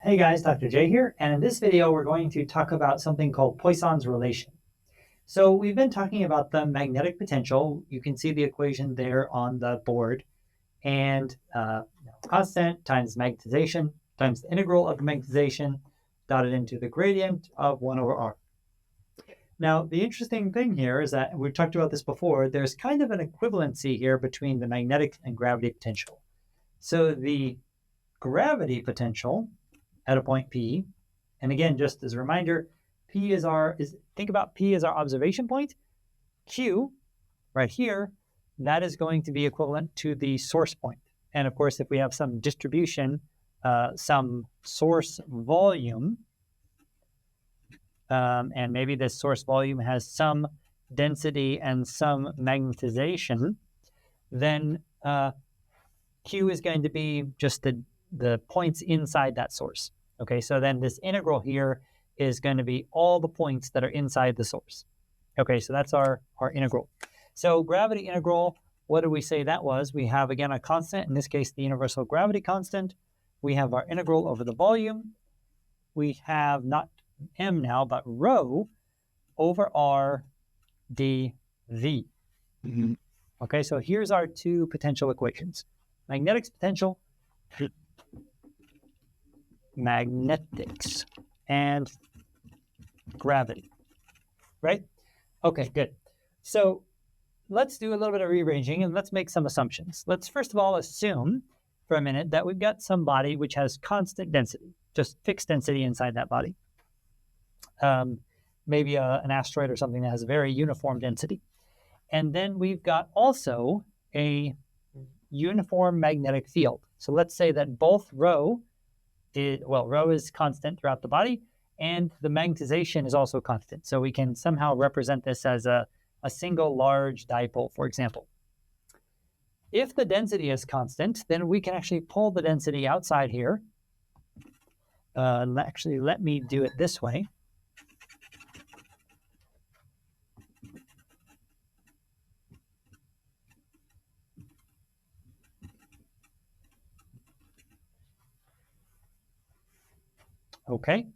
Hey guys, Dr. J here, and in this video we're going to talk about something called Poisson's relation. So we've been talking about the magnetic potential. You can see the equation there on the board, and constant times magnetization times the integral of the magnetization dotted into the gradient of 1 over r. Now the interesting thing here is that we've talked about this before, there's kind of an equivalency here between the magnetic and gravity potential. So the gravity potential at a point P, and again, just as a reminder, think about P as our observation point. Q, right here, that is going to be equivalent to the source point. And of course, if we have some distribution, some source volume, and maybe this source volume has some density and some magnetization, then Q is going to be just the points inside that source. Okay, so then this integral here is going to be all the points that are inside the source. Okay, so that's our integral. So gravity integral, what do we say that was? We have, again, a constant, in this case, the universal gravity constant. We have our integral over the volume. We have not m now, but rho over r dv. Mm-hmm. Okay, so here's our two potential equations. Magnetics potential, magnetics, and gravity, right? Okay, good. So let's do a little bit of rearranging and let's make some assumptions. Let's first of all assume for a minute that we've got some body which has constant density, just fixed density inside that body. Maybe an asteroid or something that has a very uniform density. And then we've got also a uniform magnetic field. So let's say that both rho is constant throughout the body, and the magnetization is also constant. So we can somehow represent this as a single large dipole, for example. If the density is constant, then we can actually pull the density outside here. Actually, let me do it this way. Okay,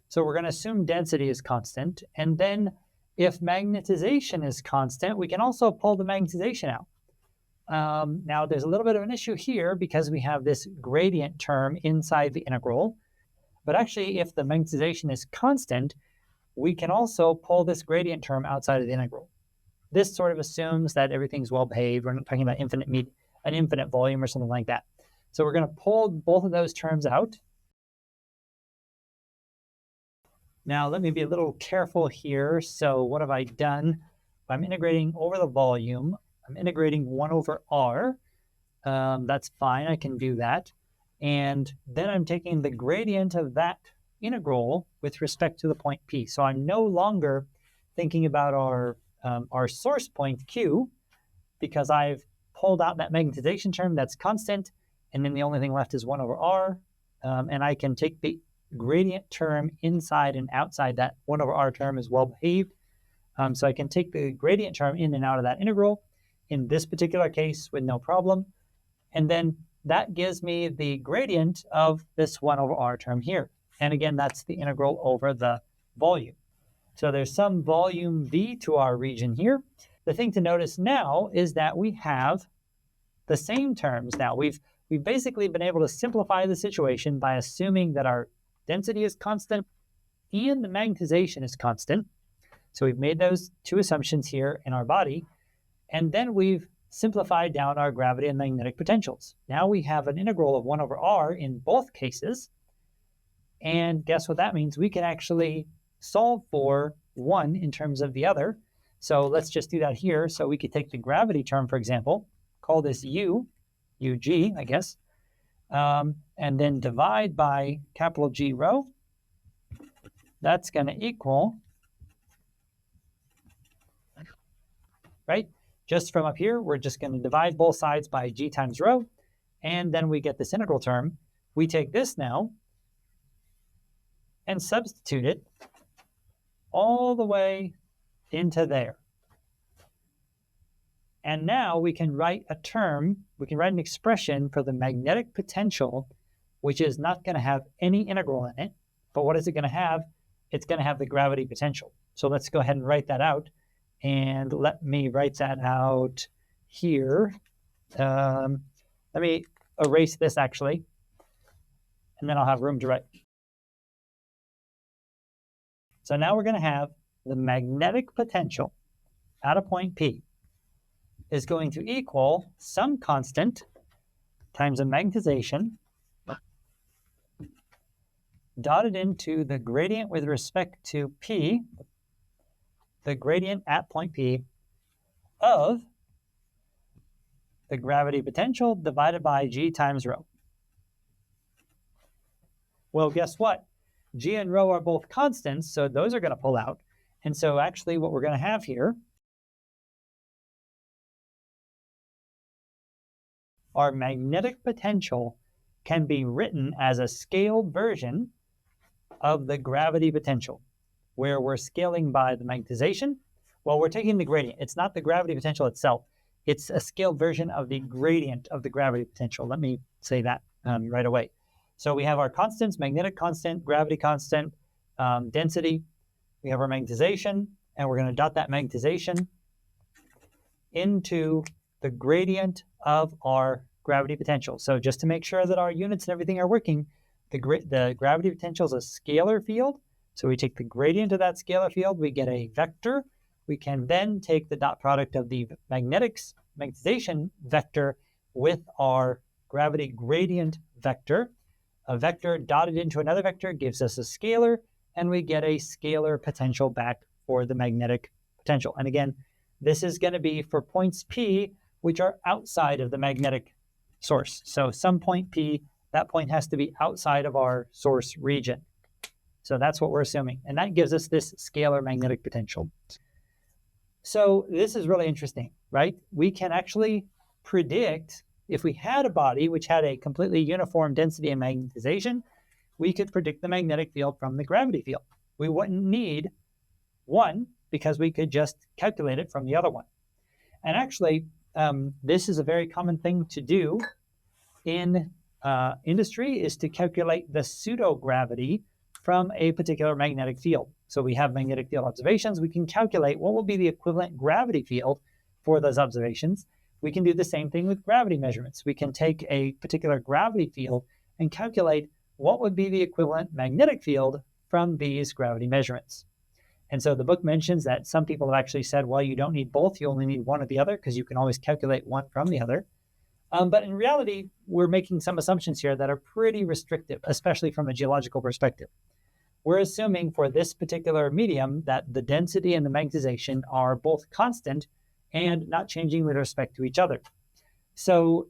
so we're going to assume density is constant, and then if magnetization is constant, we can also pull the magnetization out. Now, there's a little bit of an issue here because we have this gradient term inside the integral, but actually, if the magnetization is constant, we can also pull this gradient term outside of the integral. This sort of assumes that everything's well behaved. We're not talking about an infinite volume or something like that. So we're going to pull both of those terms out. Now, let me be a little careful here. So what have I done? If I'm integrating over the volume, I'm integrating 1 over r. That's fine. I can do that. And then I'm taking the gradient of that integral with respect to the point P. So I'm no longer thinking about our source point Q because I've pulled out that magnetization term that's constant. And then the only thing left is 1 over r. And I can take the gradient term inside and outside that 1 over r term is well behaved. So I can take the gradient term in and out of that integral in this particular case with no problem. And then that gives me the gradient of this 1 over r term here. And again, that's the integral over the volume. So there's some volume V to our region here. The thing to notice now is that we have the same terms now. We've basically been able to simplify the situation by assuming that our density is constant and the magnetization is constant. So we've made those two assumptions here in our body. And then we've simplified down our gravity and magnetic potentials. Now we have an integral of 1 over r in both cases. And guess what that means? We can actually solve for one in terms of the other. So let's just do that here. So we could take the gravity term, for example, call this ug, I guess. And then divide by capital G rho. That's going to equal, right? Just from up here, we're just going to divide both sides by G times rho. And then we get this integral term. We take this now and substitute it all the way into there. And now we can write an expression for the magnetic potential which is not going to have any integral in it. But what is it going to have? It's going to have the gravity potential. So let's go ahead and write that out. And let me write that out here. Let me erase this actually, and then I'll have room to write. So now we're going to have the magnetic potential at a point P is going to equal some constant times a magnetization dotted into the gradient with respect to P, the gradient at point P of the gravity potential divided by G times rho. Well, guess what? G and rho are both constants, so those are going to pull out. And so actually what we're going to have here, our magnetic potential can be written as a scaled version of the gravity potential, where we're scaling by the magnetization. Well, we're taking the gradient. It's not the gravity potential itself. It's a scaled version of the gradient of the gravity potential. Let me say that right away. So we have our constants, magnetic constant, gravity constant, density. We have our magnetization, and we're going to dot that magnetization into the gradient of our gravity potential. So just to make sure that our units and everything are working, the gravity potential is a scalar field. So we take the gradient of that scalar field, we get a vector. We can then take the dot product of the magnetization vector with our gravity gradient vector. A vector dotted into another vector gives us a scalar, and we get a scalar potential back for the magnetic potential. And again, this is going to be for points P, which are outside of the magnetic source. So some point P, that point has to be outside of our source region. So that's what we're assuming. And that gives us this scalar magnetic potential. So this is really interesting, right? We can actually predict, if we had a body which had a completely uniform density and magnetization, we could predict the magnetic field from the gravity field. We wouldn't need one because we could just calculate it from the other one. And actually, this is a very common thing to do in industry, is to calculate the pseudogravity from a particular magnetic field. So we have magnetic field observations. We can calculate what will be the equivalent gravity field for those observations. We can do the same thing with gravity measurements. We can take a particular gravity field and calculate what would be the equivalent magnetic field from these gravity measurements. And so the book mentions that some people have actually said, well, you don't need both. You only need one or the other because you can always calculate one from the other. But in reality, we're making some assumptions here that are pretty restrictive, especially from a geological perspective. We're assuming for this particular medium that the density and the magnetization are both constant and not changing with respect to each other. So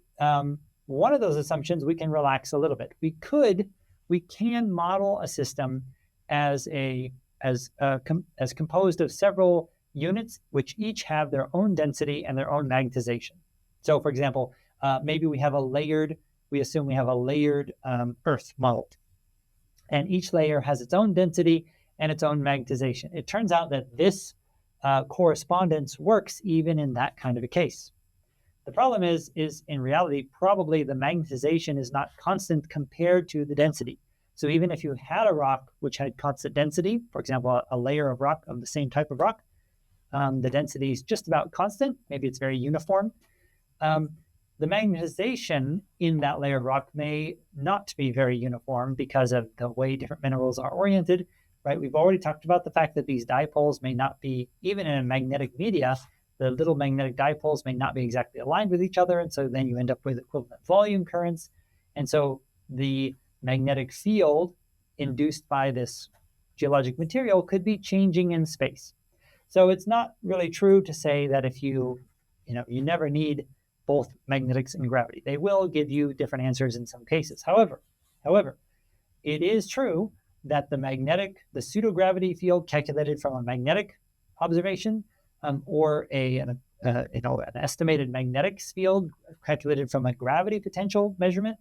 one of those assumptions we can relax a little bit. We can model a system as composed of several units which each have their own density and their own magnetization. So for example, maybe we assume we have a layered Earth model. And each layer has its own density and its own magnetization. It turns out that this correspondence works even in that kind of a case. The problem is in reality, probably the magnetization is not constant compared to the density. So even if you had a rock which had constant density, for example, a layer of rock of the same type of rock, the density is just about constant. Maybe it's very uniform. The magnetization in that layer of rock may not be very uniform because of the way different minerals are oriented, right? We've already talked about the fact that these dipoles may not be, even in a magnetic media, the little magnetic dipoles may not be exactly aligned with each other. And so then you end up with equivalent volume currents. And so the magnetic field induced by this geologic material could be changing in space. So it's not really true to say that if you never need both magnetics and gravity. They will give you different answers in some cases. However, it is true that the pseudogravity field calculated from a magnetic observation or an estimated magnetic field calculated from a gravity potential measurement,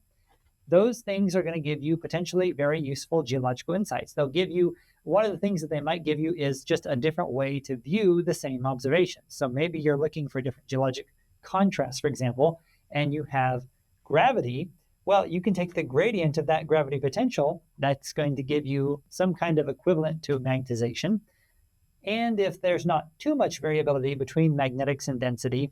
those things are going to give you potentially very useful geological insights. They'll give you, one of the things that they might give you is just a different way to view the same observation. So maybe you're looking for different geologic contrast, for example, and you have gravity Well, you can take the gradient of that gravity potential. That's going to give you some kind of equivalent to magnetization. And if there's not too much variability between magnetics and density,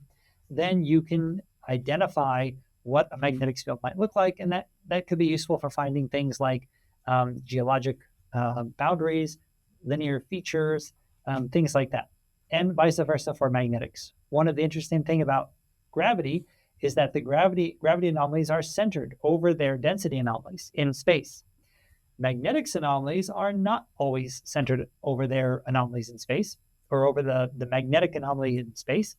then you can identify what a magnetic field might look like. And that could be useful for finding things like geologic boundaries, linear features, things like that, and vice versa for magnetics. One of the interesting things about gravity is that the gravity anomalies are centered over their density anomalies in space. Magnetics anomalies are not always centered over their anomalies in space or over the magnetic anomaly in space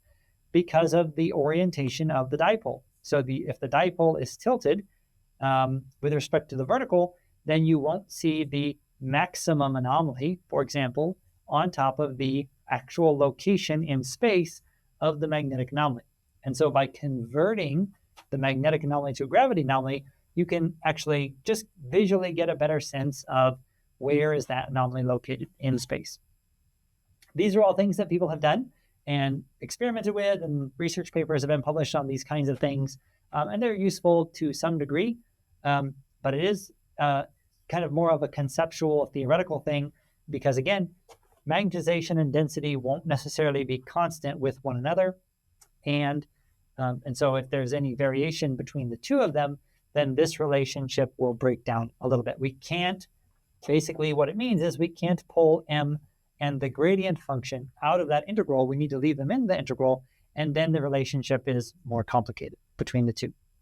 because of the orientation of the dipole. So if the dipole is tilted with respect to the vertical, then you won't see the maximum anomaly, for example, on top of the actual location in space of the magnetic anomaly. And so by converting the magnetic anomaly to a gravity anomaly, you can actually just visually get a better sense of where is that anomaly located in space. These are all things that people have done and experimented with, and research papers have been published on these kinds of things, and they're useful to some degree, but it is kind of more of a conceptual, theoretical thing because, again, magnetization and density won't necessarily be constant with one another, and so if there's any variation between the two of them, then this relationship will break down a little bit. We can't, basically what it means is we can't pull m and the gradient function out of that integral. We need to leave them in the integral, and then the relationship is more complicated between the two.